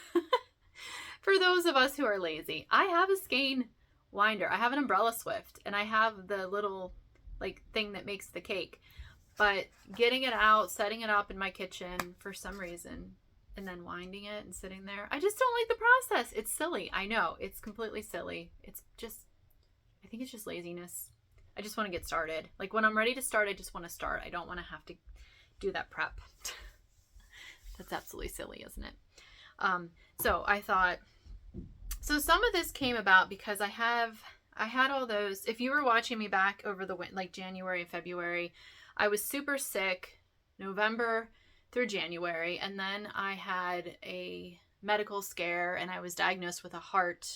for those of us who are lazy. I have a skein winder. I have an umbrella swift, and I have the little like thing that makes the cake. But getting it out, setting it up in my kitchen for some reason, and then winding it and sitting there, I just don't like the process. It's silly. I know. It's completely silly. It's just, I think it's just laziness. I just want to get started. Like when I'm ready to start, I just want to start. I don't want to have to do that prep. That's absolutely silly, isn't it? So I thought, so some of this came about because I had all those, if you were watching me back over the, like January and February, I was super sick November through January. And then I had a medical scare, and I was diagnosed with a heart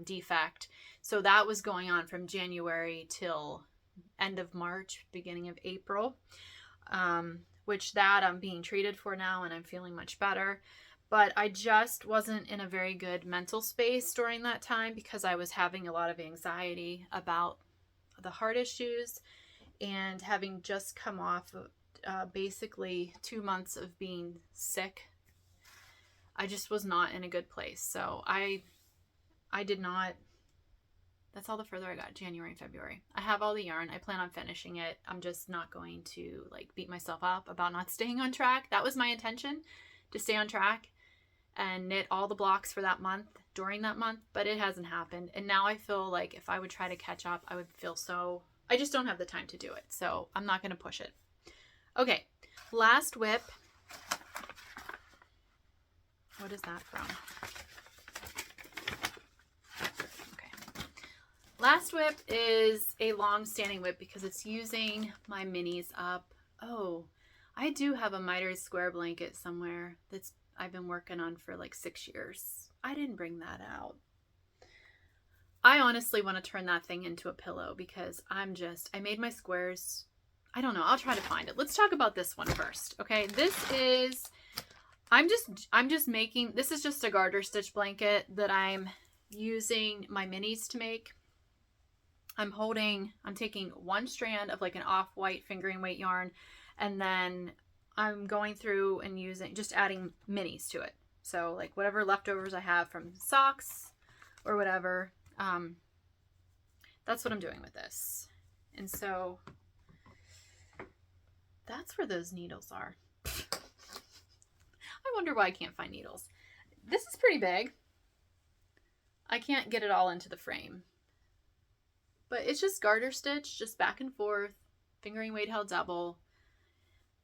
defect. So that was going on from January till end of March, beginning of April, which that I'm being treated for now, and I'm feeling much better. But I just wasn't in a very good mental space during that time, because I was having a lot of anxiety about the heart issues, and having just come off of basically 2 months of being sick. I just was not in a good place. So I did not, that's all the further I got, January and February. I have all the yarn. I plan on finishing it. I'm just not going to like beat myself up about not staying on track. That was my intention, to stay on track and knit all the blocks for that month during that month, but it hasn't happened. And now I feel like if I would try to catch up, I would feel so, I just don't have the time to do it. So I'm not going to push it. Okay. Last WIP. What is that from? Last WIP is a long-standing WIP because it's using my minis up. Oh, I do have a mitered square blanket somewhere that's I've been working on for like 6 years. I didn't bring that out. I honestly want to turn that thing into a pillow because I made my squares. I don't know. I'll try to find it. Let's talk about this one first. Okay. This is a garter stitch blanket that I'm using my minis to make. I'm taking one strand of like an off-white fingering weight yarn, and then I'm going through and just adding minis to it. So like whatever leftovers I have from socks or whatever, that's what I'm doing with this. And so that's where those needles are. I wonder why I can't find needles. This is pretty big. I can't get it all into the frame. But it's just garter stitch, just back and forth, fingering weight held double.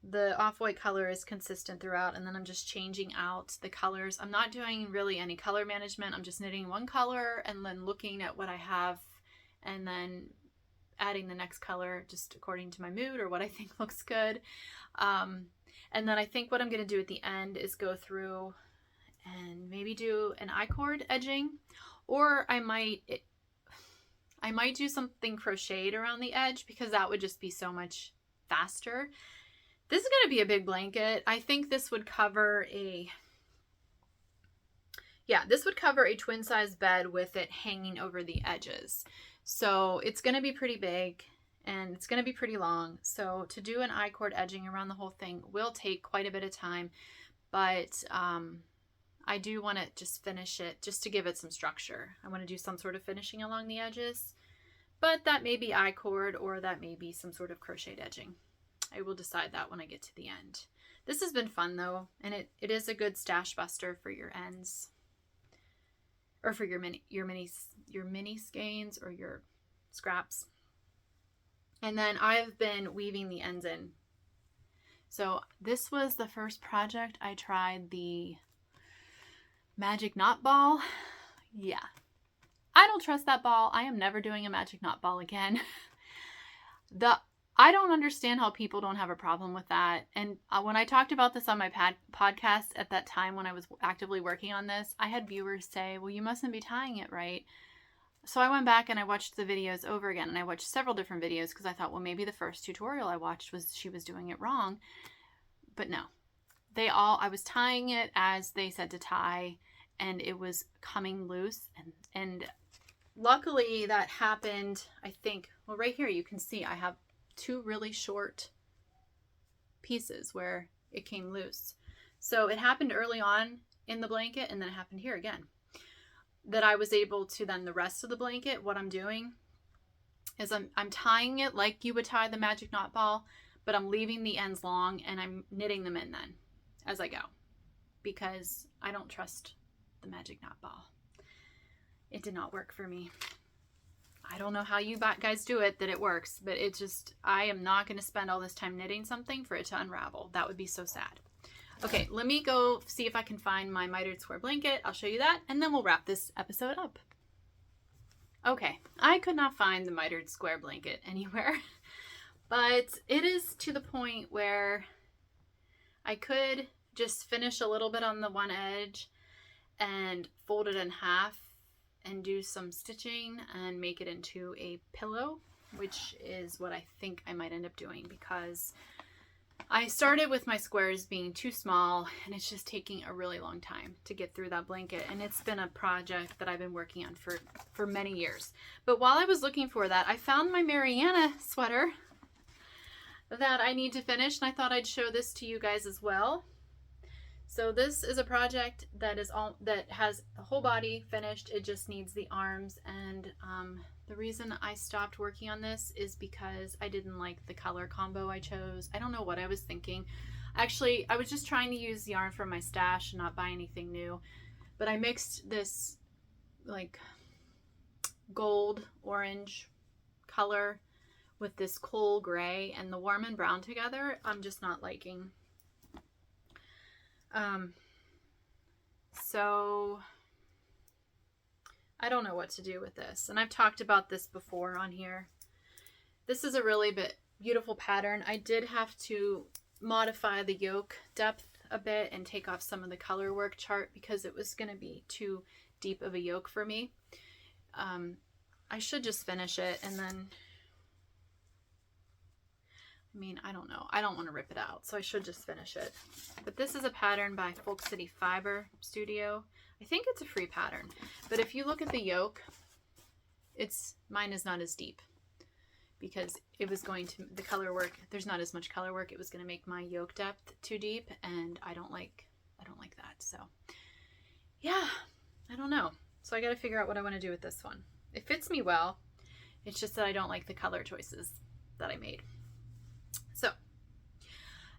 The off-white color is consistent throughout, and then I'm just changing out the colors. I'm not doing really any color management. I'm just knitting one color and then looking at what I have and then adding the next color just according to my mood or what I think looks good. And then I think what I'm going to do at the end is go through and maybe do an I-cord edging, or I might do something crocheted around the edge because that would just be so much faster. This is going to be a big blanket. I think this would cover a twin size bed with it hanging over the edges. So it's going to be pretty big and it's going to be pretty long. So to do an I-cord edging around the whole thing will take quite a bit of time, but I do want to just finish it just to give it some structure. I want to do some sort of finishing along the edges, but that may be I-cord or that may be some sort of crochet edging. I will decide that when I get to the end. This has been fun though, and it is a good stash buster for your ends, or for your mini skeins or your scraps. And then I've been weaving the ends in. So this was the first project I tried, the magic knot ball. Yeah, I don't trust that ball. I am never doing a magic knot ball again. I don't understand how people don't have a problem with that. And when I talked about this on my podcast at that time when I was actively working on this, I had viewers say, well, you mustn't be tying it right. So I went back and I watched the videos over again, and I watched several different videos because I thought, well, maybe the first tutorial I watched she was doing it wrong. But no, I was tying it as they said to tie, and it was coming loose. And luckily that happened, I think, well, right here you can see I have 2 really short pieces where it came loose. So it happened early on in the blanket, and then it happened here again. That I was able to then the rest of the blanket, what I'm doing is I'm tying it like you would tie the magic knot ball, but I'm leaving the ends long and I'm knitting them in then as I go, because I don't trust the magic knot ball. It did not work for me. I don't know how you guys do it, that it works, but I am not going to spend all this time knitting something for it to unravel. That would be so sad. Okay, let me go see if I can find my mitered square blanket. I'll show you that, and then we'll wrap this episode up. Okay, I could not find the mitered square blanket anywhere, but it is to the point where I could just finish a little bit on the one edge and fold it in half and do some stitching and make it into a pillow, which is what I think I might end up doing, because I started with my squares being too small and it's just taking a really long time to get through that blanket, and it's been a project that I've been working on for many years. But while I was looking for that, I found my Mariana sweater that I need to finish, and I thought I'd show this to you guys as well. So this is a project that has the whole body finished. It just needs the arms, and the reason I stopped working on this is because I didn't like the color combo I chose. I don't know what I was thinking. Actually, I was just trying to use yarn from my stash and not buy anything new. But I mixed this like gold orange color with this coal gray and the warm and brown together. I'm just not liking. So I don't know what to do with this. And I've talked about this before on here. This is a really beautiful pattern. I did have to modify the yoke depth a bit and take off some of the color work chart because it was going to be too deep of a yoke for me. I should just finish it and then, I mean, I don't know. I don't want to rip it out, so I should just finish it. But this is a pattern by Folk City Fiber Studio. I think it's a free pattern. But if you look at the yoke, mine is not as deep because it was going to, the color work, there's not as much color work. It was going to make my yoke depth too deep, and I don't like that. So yeah, I don't know. So I got to figure out what I want to do with this one. It fits me well. It's just that I don't like the color choices that I made. So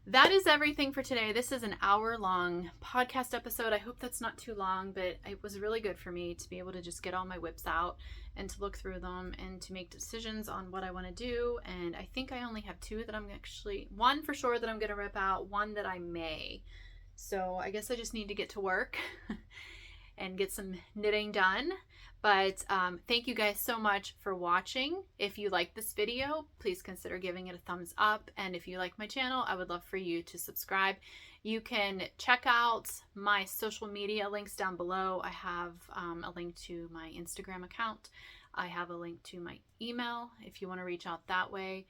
that is everything for today. This is an hour-long podcast episode. I hope that's not too long, but it was really good for me to be able to just get all my WIPs out and to look through them and to make decisions on what I want to do. And I think I only have two that I'm actually, one for sure that I'm going to rip out, one that I may. So I guess I just need to get to work and get some knitting done. But thank you guys so much for watching. If you like this video, please consider giving it a thumbs up. And if you like my channel, I would love for you to subscribe. You can check out my social media links down below. I have a link to my Instagram account. I have a link to my email if you want to reach out that way.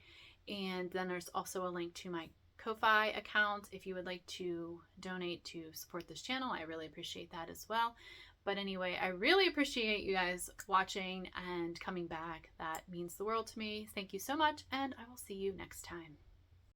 And then there's also a link to my Ko-Fi account if you would like to donate to support this channel. I really appreciate that as well. But anyway, I really appreciate you guys watching and coming back. That means the world to me. Thank you so much, and I will see you next time.